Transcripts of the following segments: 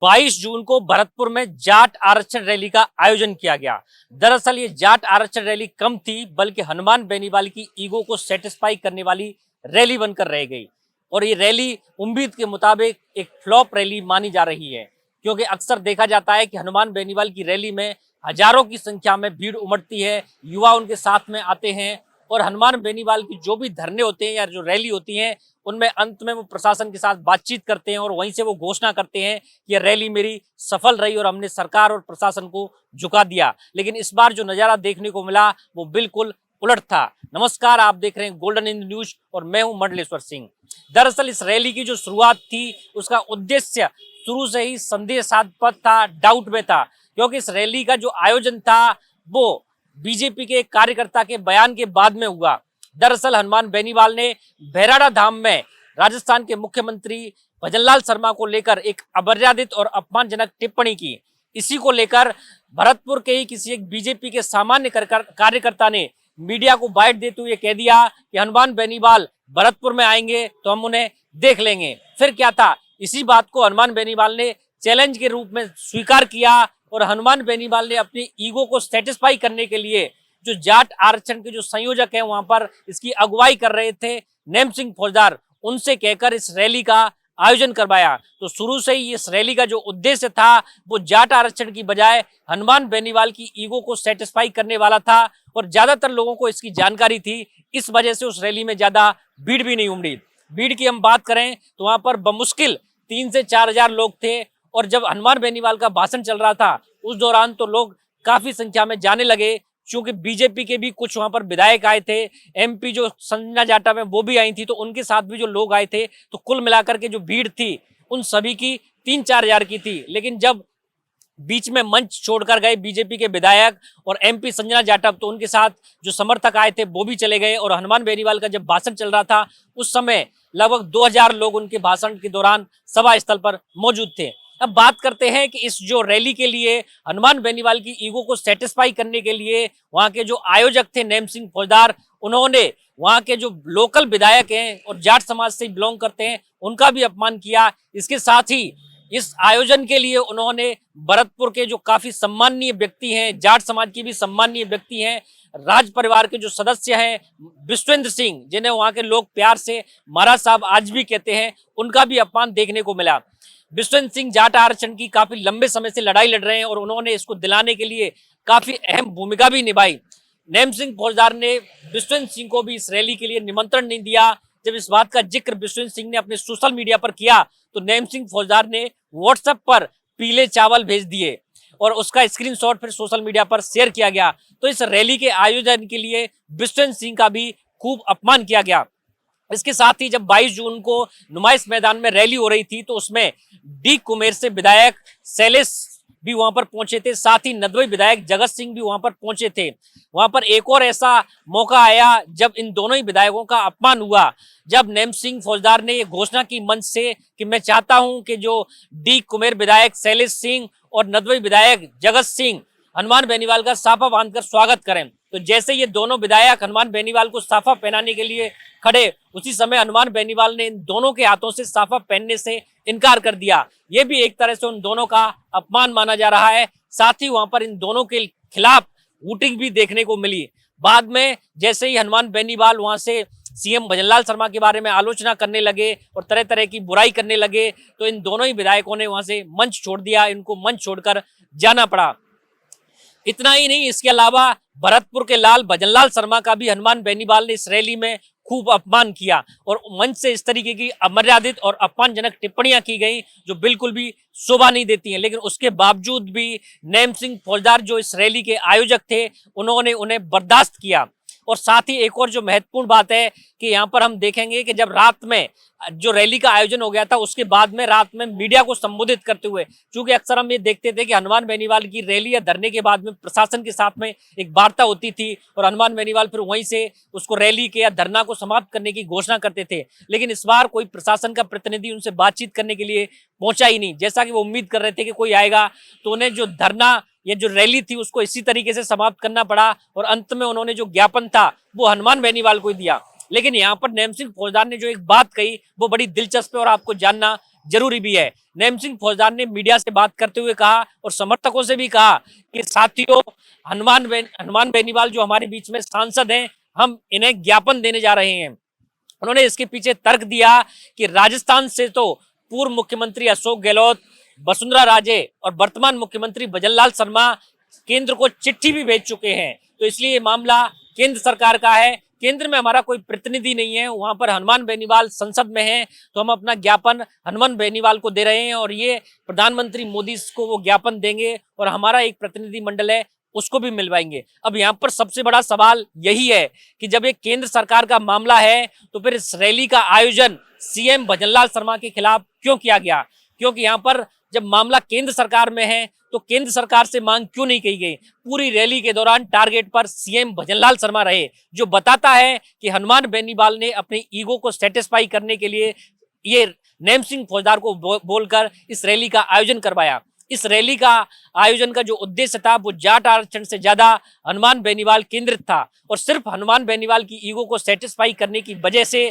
22 जून को भरतपुर में जाट आरक्षण रैली का आयोजन किया गया। दरअसल ये जाट आरक्षण रैली कम थी, बल्कि हनुमान बेनीवाल की ईगो को सेटिस्फाई करने वाली रैली बनकर रह गई। और ये रैली उम्मीद के मुताबिक एक फ्लॉप रैली मानी जा रही है, क्योंकि अक्सर देखा जाता है कि हनुमान बेनीवाल की रैली में हजारों की संख्या में भीड़ उमड़ती है, युवा उनके साथ में आते हैं और हनुमान बेनीवाल की जो भी धरने होते हैं या जो रैली होती हैं उनमें अंत में वो प्रशासन के साथ बातचीत करते हैं और वहीं से वो घोषणा करते हैं कि यह रैली मेरी सफल रही और हमने सरकार और प्रशासन को झुका दिया। लेकिन इस बार जो नजारा देखने को मिला वो बिल्कुल उलट था। नमस्कार, आप देख रहे हैं गोल्डन इंद न्यूज और मैं हूं मंडलेश्वर सिंह। दरअसल इस रैली की जो शुरुआत थी उसका उद्देश्य शुरू से ही संदेशात्मक था, डाउट में था, क्योंकि इस रैली का जो आयोजन था वो बीजेपी के कार्यकर्ता के बयान के बाद में हुआ। दरअसल हनुमान बेनीवाल ने भैराड़ा धाम में राजस्थान के मुख्यमंत्री भजनलाल शर्मा को लेकर एक अमर्यादित और अपमानजनक टिप्पणी की। इसी को लेकर भरतपुर के ही किसी एक बीजेपी के सामान्य कार्यकर्ता ने मीडिया को बाइट देते हुए कह दिया कि हनुमान बेनीवाल भरतपुर में आएंगे तो हम उन्हें देख लेंगे। फिर क्या था, इसी बात को हनुमान बेनीवाल ने चैलेंज के रूप में स्वीकार किया और हनुमान बेनीवाल ने अपनी ईगो को सेटिस्फाई करने के लिए जो जाट आरक्षण के जो संयोजक हैं वहां पर इसकी अगुवाई कर रहे थे नेम सिंह फौजदार, उनसे कहकर इस रैली का आयोजन करवाया। तो शुरू से ही इस रैली का जो उद्देश्य था वो जाट आरक्षण की बजाय हनुमान बेनीवाल की ईगो को सेटिस्फाई करने वाला था और ज्यादातर लोगों को इसकी जानकारी थी। इस वजह से उस रैली में ज्यादा भीड़ भी नहीं उमड़ी। भीड़ की हम बात करें तो वहां पर बमुश्किल 3 से 4 हजार लोग थे और जब हनुमान बेनीवाल का भाषण चल रहा था उस दौरान तो लोग काफी संख्या में जाने लगे, क्योंकि बीजेपी के भी कुछ वहां पर विधायक आए थे, एमपी जो संजना जाटव है वो भी आई थी, तो उनके साथ भी जो लोग आए थे, तो कुल मिलाकर के जो भीड़ थी उन सभी की 3-4 हजार की थी। लेकिन जब बीच में मंच छोड़कर गए बीजेपी के विधायक और एमपी संजना जाटव, तो उनके साथ जो समर्थक आए थे वो भी चले गए और हनुमान बेनीवाल का जब भाषण चल रहा था उस समय लगभग 2000 लोग उनके भाषण के दौरान सभा स्थल पर मौजूद थे। अब बात करते हैं कि इस जो रैली के लिए हनुमान बेनीवाल की ईगो को सेटिस्फाई करने के लिए वहां के जो आयोजक थे नेम सिंह फौजदार, उन्होंने वहां के जो लोकल विधायक हैं और जाट समाज से बिलोंग करते हैं उनका भी अपमान किया। इसके साथ ही इस आयोजन के लिए उन्होंने भरतपुर के जो काफी सम्माननीय व्यक्ति हैं, जाट समाज की भी सम्माननीय व्यक्ति हैं, राज परिवार के जो सदस्य हैं विश्वेंद्र सिंह, जिन्हें वहां के लोग प्यार से महाराज साहब आज भी कहते हैं, उनका भी अपमान देखने को मिला। विश्वेंद्र सिंह जाट आरक्षण की काफी लंबे समय से लड़ाई लड़ रहे हैं और उन्होंने इसको दिलाने के लिए काफी अहम भूमिका भी निभाई। नेम सिंह फौजदार ने विश्वेंद्र सिंह को भी इस रैली के लिए निमंत्रण नहीं दिया। जब इस बात का जिक्र विश्वेंद्र सिंह ने अपने सोशल मीडिया पर किया तो नेम सिंह फौजदार ने व्हाट्सएप पर पीले चावल भेज दिए और उसका स्क्रीनशॉट फिर सोशल मीडिया पर शेयर किया गया। तो इस रैली के आयोजन के लिए विश्वेंद्र सिंह का भी खूब अपमान किया गया। इसके साथ ही जब 22 जून को नुमाइश मैदान में रैली हो रही थी तो उसमें डी कुमेर से विधायक शैलेश भी वहां पर पहुंचे थे, साथ ही नदवई विधायक जगत सिंह भी वहां पर पहुंचे थे। वहां पर एक और ऐसा मौका आया जब इन दोनों ही विधायकों का अपमान हुआ, जब नेम सिंह फौजदार ने ये घोषणा की मंच से कि मैं चाहता हूं कि जो डी कुमेर विधायक शैलेश सिंह और नदवई विधायक जगत सिंह हनुमान बेनीवाल का साफा बांधकर स्वागत करें। तो जैसे ये दोनों विधायक हनुमान बेनीवाल को साफा पहनाने के लिए खड़े, उसी समय हनुमान बेनीवाल ने इन दोनों के हाथों से साफा पहनने से इनकार कर दिया। ये भी एक तरह से उन दोनों का अपमान माना जा रहा है। साथ ही वहां पर इन दोनों के खिलाफ वोटिंग भी देखने को मिली। बाद में जैसे ही हनुमान बेनीवाल वहां से सीएम भजनलाल शर्मा के बारे में आलोचना करने लगे और तरह तरह की बुराई करने लगे, तो इन दोनों ही विधायकों ने वहां से मंच छोड़ दिया, इनको मंच छोड़कर जाना पड़ा। इतना ही नहीं, इसके अलावा भरतपुर के लाल भजनलाल शर्मा का भी हनुमान बेनीवाल ने इस रैली में खूब अपमान किया और मंच से इस तरीके की अमर्यादित और अपमानजनक टिप्पणियां की गई जो बिल्कुल भी शोभा नहीं देती हैं। लेकिन उसके बावजूद भी नेम सिंह फौजदार जो इस रैली के आयोजक थे उन्होंने उन्हें बर्दाश्त किया। और साथ ही एक और जो महत्वपूर्ण बात है कि यहाँ पर हम देखेंगे कि जब रात में जो रैली का आयोजन हो गया था उसके बाद में रात में मीडिया को संबोधित करते हुए, क्योंकि अक्सर हम ये देखते थे कि हनुमान बेनीवाल की रैली या धरने के बाद में प्रशासन के साथ में एक वार्ता होती थी और हनुमान बेनीवाल फिर वहीं से उसको रैली के या धरना को समाप्त करने की घोषणा करते थे। लेकिन इस बार कोई प्रशासन का प्रतिनिधि उनसे बातचीत करने के लिए पहुंचा ही नहीं। जैसा कि वो उम्मीद कर रहे थे कि कोई आएगा तो उन्हें जो धरना ये जो रैली थी उसको इसी तरीके से समाप्त करना पड़ा और अंत में उन्होंने जो ज्ञापन था वो हनुमान बेनीवाल को दिया। लेकिन यहाँ पर नेम सिंह फौजदार ने जो एक बात कही वो बड़ी दिलचस्प है और आपको जानना जरूरी भी है। नैम सिंह फौजदार ने मीडिया से बात करते हुए कहा और समर्थकों से भी कहा कि साथियों, हनुमान बेनीवाल जो हमारे बीच में सांसद हैं, हम इन्हें ज्ञापन देने जा रहे हैं। उन्होंने इसके पीछे तर्क दिया कि राजस्थान से तो पूर्व मुख्यमंत्री अशोक गहलोत, वसुंधरा राजे और वर्तमान मुख्यमंत्री भजनलाल शर्मा केंद्र को चिट्ठी भी भेज चुके हैं, तो इसलिए ये मामला केंद्र सरकार का है। केंद्र में हमारा कोई प्रतिनिधि नहीं है, वहां पर हनुमान बेनीवाल संसद में है, तो हम अपना ज्ञापन हनुमान बेनीवाल को दे रहे हैं और ये प्रधानमंत्री मोदी को वो ज्ञापन देंगे और हमारा एक प्रतिनिधि मंडल है उसको भी मिलवाएंगे। अब यहाँ पर सबसे बड़ा सवाल यही है कि जब एक केंद्र सरकार का मामला है तो फिर इस रैली का आयोजन सीएम भजनलाल शर्मा के खिलाफ क्यों किया गया? क्योंकि यहाँ पर जब मामला केंद्र सरकार में है तो केंद्र सरकार से मांग क्यों नहीं की गई? पूरी रैली के दौरान टारगेट पर सीएम भजनलाल शर्मा रहे, जो बताता है कि हनुमान बेनीवाल ने अपने ईगो को सेटिस्फाई करने के लिए ये नैम सिंह फौजदार को बोलकर इस रैली का आयोजन करवाया। इस रैली का आयोजन का जो उद्देश्य था वो जाट आरक्षण से ज्यादा हनुमान बेनीवाल केंद्रित था और सिर्फ हनुमान बेनीवाल की ईगो को सेटिस्फाई करने की वजह से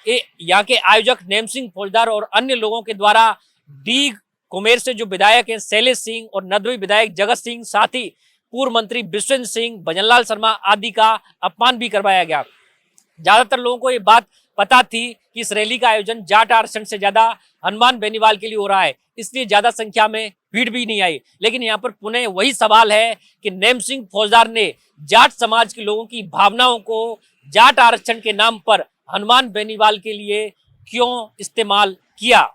यहाँ के आयोजक नैम सिंह फौजदार और अन्य लोगों के द्वारा डी कुमेर से जो विधायक हैं शैलेश सिंह और नदवी विधायक जगत सिंह, साथ ही पूर्व मंत्री विश्वेंद्र सिंह, भजनलाल शर्मा आदि का अपमान भी करवाया गया। ज्यादातर लोगों को ये बात पता थी कि इस रैली का आयोजन जाट आरक्षण से ज्यादा हनुमान बेनीवाल के लिए हो रहा है, इसलिए ज्यादा संख्या में भीड़ भी नहीं आई। लेकिन यहाँ पर पुनः वही सवाल है कि नैम सिंह फौजदार ने जाट समाज के लोगों की भावनाओं को जाट आरक्षण के नाम पर हनुमान बेनीवाल के लिए क्यों इस्तेमाल किया?